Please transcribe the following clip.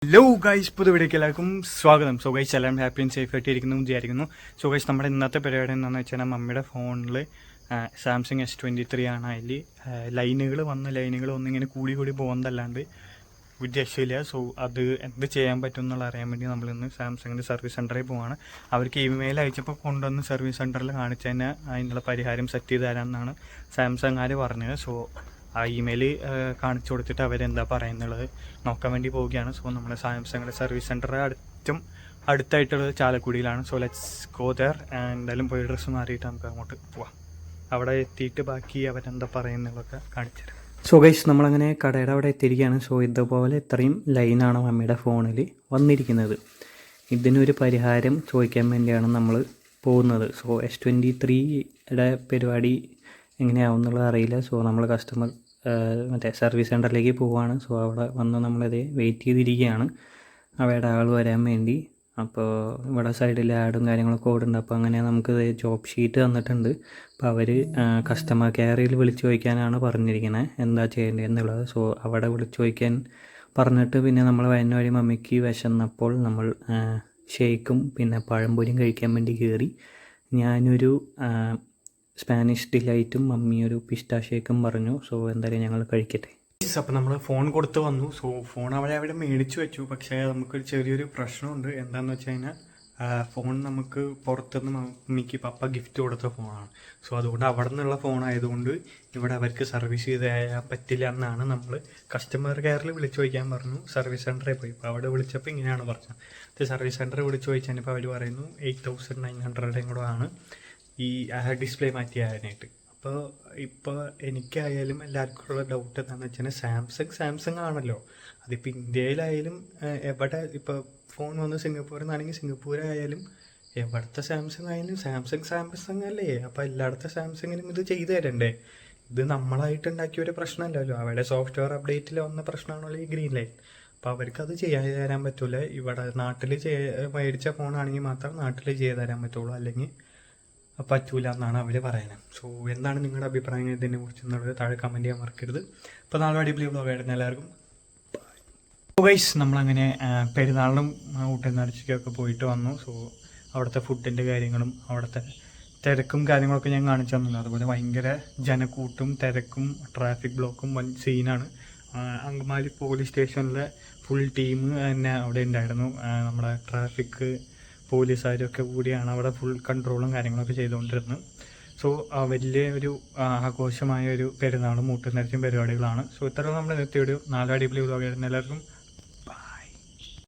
Hello guys, പുതിയ വീഡിയോക്ക് എല്ലാവർക്കും സ്വാഗതം. സോ ഗൈസ്, എല്ലാം ഹാപ്പി ആൻഡ് സേഫ് ആയിട്ടിരിക്കുന്നു വിചാരിക്കുന്നു. സോ ഗൈസ്, നമ്മുടെ ഇന്നത്തെ പരിപാടി എന്താണെന്ന് വെച്ചാൽ മമ്മിയുടെ ഫോണിൽ സാംസങ് S23 ആണ്. അതിൽ ലൈനുകൾ ഒന്നിങ്ങനെ കൂടി പോകുന്നതല്ലാണ്ട് ഒരു രക്ഷയില്ല. സോ അത് എന്ത് ചെയ്യാൻ പറ്റും എന്നുള്ള അറിയാൻ വേണ്ടി നമ്മളിന്ന് സാംസങ്ങിൻ്റെ സർവീസ് സെൻറ്ററിൽ പോവാണ്. അവർക്ക് ഇമെയിൽ അയച്ചപ്പോൾ കൊണ്ടുവന്ന് സർവീസ് സെൻറ്ററിൽ കാണിച്ചു തന്നെ അതിനുള്ള പരിഹാരം സെറ്റ് ചെയ്ത് തരാമെന്നാണ് സാംസങ്ങുകാർ പറഞ്ഞത്. സോ ആ ഇമെയിൽ കാണിച്ചു കൊടുത്തിട്ട് അവരെന്താ പറയുന്നുള്ളത് നോക്കാൻ വേണ്ടി പോവുകയാണ്. സോ നമ്മുടെ സാംസങ്ങിൻ്റെ സർവീസ് സെൻറ്റർ അടുത്തായിട്ടുള്ളത് ചാലക്കുടിയിലാണ്. So let's go there. എന്തായാലും പോയി ഡ്രസ്സ് മാറിയിട്ട് നമുക്ക് അങ്ങോട്ട് പോവാം. അവിടെ എത്തിയിട്ട് ബാക്കി അവരെന്താ പറയുന്നതൊക്കെ കാണിച്ചു തരാം. സോ ഗൈസ്, നമ്മളങ്ങനെ കടയുടെ അവിടെ എത്തിയിരിക്കുകയാണ്. സോ ഇതുപോലെ ഇത്രയും ലൈനാണ് മമ്മിയുടെ ഫോണിൽ വന്നിരിക്കുന്നത്. ഇതിനൊരു പരിഹാരം ചോദിക്കാൻ വേണ്ടിയാണ് നമ്മൾ പോകുന്നത്. സോ S23യുടെ പരിപാടി എങ്ങനെയാവും എന്നുള്ളത് അറിയില്ല. സോ നമ്മൾ മറ്റേ സർവീസ് സെൻറ്ററിലേക്ക് പോവുകയാണ്. സോ അവിടെ വന്ന് നമ്മളത് വെയിറ്റ് ചെയ്തിരിക്കുകയാണ് അവയുടെ ആൾ വരാൻ വേണ്ടി. അപ്പോൾ ഇവിടെ സൈഡിൽ ആഡും കാര്യങ്ങളൊക്കെ ഓടുണ്ട്. അപ്പോൾ അങ്ങനെ നമുക്ക് ജോബ് ഷീറ്റ് തന്നിട്ടുണ്ട്. അപ്പോൾ അവർ കസ്റ്റമർ കെയറിൽ വിളിച്ചു ചോദിക്കാനാണ് പറഞ്ഞിരിക്കുന്നത് എന്താ ചെയ്യേണ്ടത് എന്നുള്ളത്. സോ അവിടെ വിളിച്ചു ചോദിക്കാൻ പറഞ്ഞിട്ട് പിന്നെ നമ്മൾ വരുന്ന വഴി മമ്മിക്ക് വിശന്നപ്പോൾ നമ്മൾ ഷേക്കും പിന്നെ പഴംപൊരിയും കഴിക്കാൻ വേണ്ടി കയറി. ഞാനൊരു സ്പാനിഷ് ഡിലൈറ്റും മമ്മി ഒരു പിസ്ത ഷേക്കും പറഞ്ഞു. സോ എന്തായാലും ഞങ്ങൾ കഴിക്കട്ടെ. അപ്പോൾ നമ്മൾ ഫോൺ കൊടുത്ത് വന്നു. സോ ഫോൺ അവിടെ മേടിച്ചു വെച്ചു. പക്ഷേ നമുക്കൊരു ചെറിയൊരു പ്രശ്നമുണ്ട്. എന്താണെന്ന് വെച്ച് കഴിഞ്ഞാൽ ഫോൺ നമുക്ക് പുറത്തുനിന്ന് മമ്മിക്ക് പപ്പ ഗിഫ്റ്റ് കൊടുത്ത ഫോണാണ്. സോ അതുകൊണ്ട് അവിടെ നിന്നുള്ള ഫോണായതുകൊണ്ട് ഇവിടെ അവർക്ക് സർവീസ് ചെയ്ത് തരാൻ പറ്റില്ല എന്നാണ് നമ്മൾ കസ്റ്റമർ കെയറിൽ വിളിച്ചു ചോദിക്കാൻ പറഞ്ഞു. സർവീസ് സെൻറ്ററിൽ പോയി. ഇപ്പോൾ അവിടെ വിളിച്ചപ്പോൾ ഇങ്ങനെയാണ് പറഞ്ഞത്. സർവീസ് സെൻറ്ററിൽ വിളിച്ചു ചോദിച്ചാൽ ഇപ്പോൾ അവർ പറയുന്നു 8,900 കൂടെ ആണ് ഈ ഡിസ്പ്ലേ മാറ്റി തരാനായിട്ട്. ഇപ്പോൾ എനിക്കായാലും എല്ലാവർക്കും ഉള്ള ഡൗട്ട് എന്താണെന്ന് വെച്ചാൽ സാംസങ് ആണല്ലോ. അതിപ്പോൾ ഇന്ത്യയിലായാലും എവിടെ ഇപ്പോൾ ഫോൺ വന്ന് സിംഗപ്പൂരിൽ നിന്നാണെങ്കിൽ സിംഗപ്പൂരായാലും എവിടുത്തെ സാംസങ് ആയാലും സാംസങ് അല്ലേ. അപ്പോൾ എല്ലായിടത്തെ സാംസങ്ങിനും ഇത് ചെയ്തു തരണ്ടേ? ഇത് നമ്മളായിട്ട് ഉണ്ടാക്കിയ ഒരു പ്രശ്നമല്ലല്ലോ. അവിടെ സോഫ്റ്റ്വെയർ അപ്ഡേറ്റിൽ വന്ന പ്രശ്നമാണല്ലോ ഈ ഗ്രീൻ ലൈൻ. അപ്പോൾ അവർക്കത് ചെയ്യാൻ തരാൻ പറ്റില്ല. ഇവിടെ നാട്ടിൽ മേടിച്ച ഫോണാണെങ്കിൽ മാത്രം നാട്ടിൽ ചെയ്ത് തരാൻ പറ്റുള്ളൂ, അല്ലെങ്കിൽ പറ്റൂല എന്നാണ് അവർ പറയുന്നത്. സോ എന്താണ് നിങ്ങളുടെ അഭിപ്രായങ്ങൾ ഇതിനെ കുറിച്ച് എന്നുള്ളത് താഴെ കമൻറ്റ് ചെയ്യാൻ മറക്കരുത്. അപ്പോൾ നാളെ അടിപൊളി വ്ളോഗായിരുന്നു. എല്ലാവർക്കും ഗൈസ്, നമ്മളങ്ങനെ പെരുന്നാളിനും ഊട്ടുന്നടിച്ചൊക്കെ പോയിട്ട് വന്നു. സോ അവിടുത്തെ ഫുഡിൻ്റെ കാര്യങ്ങളും അവിടുത്തെ തിരക്കും കാര്യങ്ങളൊക്കെ ഞാൻ കാണിച്ചു തന്നു. അതുപോലെ ഭയങ്കര ജനക്കൂട്ടും തിരക്കും ട്രാഫിക് ബ്ലോക്കും വൻ സീനാണ്. അങ്കമാലി പോലീസ് സ്റ്റേഷനിലെ ഫുൾ ടീം തന്നെ അവിടെ ഉണ്ടായിരുന്നു. നമ്മുടെ ട്രാഫിക് പോലീസുകാരൊക്കെ കൂടിയാണ് അവിടെ ഫുൾ കൺട്രോളും കാര്യങ്ങളൊക്കെ ചെയ്തുകൊണ്ടിരുന്നത്. സോ വലിയ ഒരു ആഘോഷമായ ഒരു പെരുന്നാളും മൂട്ടുന്നേർച്ചയും പരിപാടികളാണ്. സോ ഇത്ര നമ്മൾ നിർത്തിയൊരു 4 അടിപൊളി വ്ളോഗായിരുന്നു. എല്ലാവർക്കും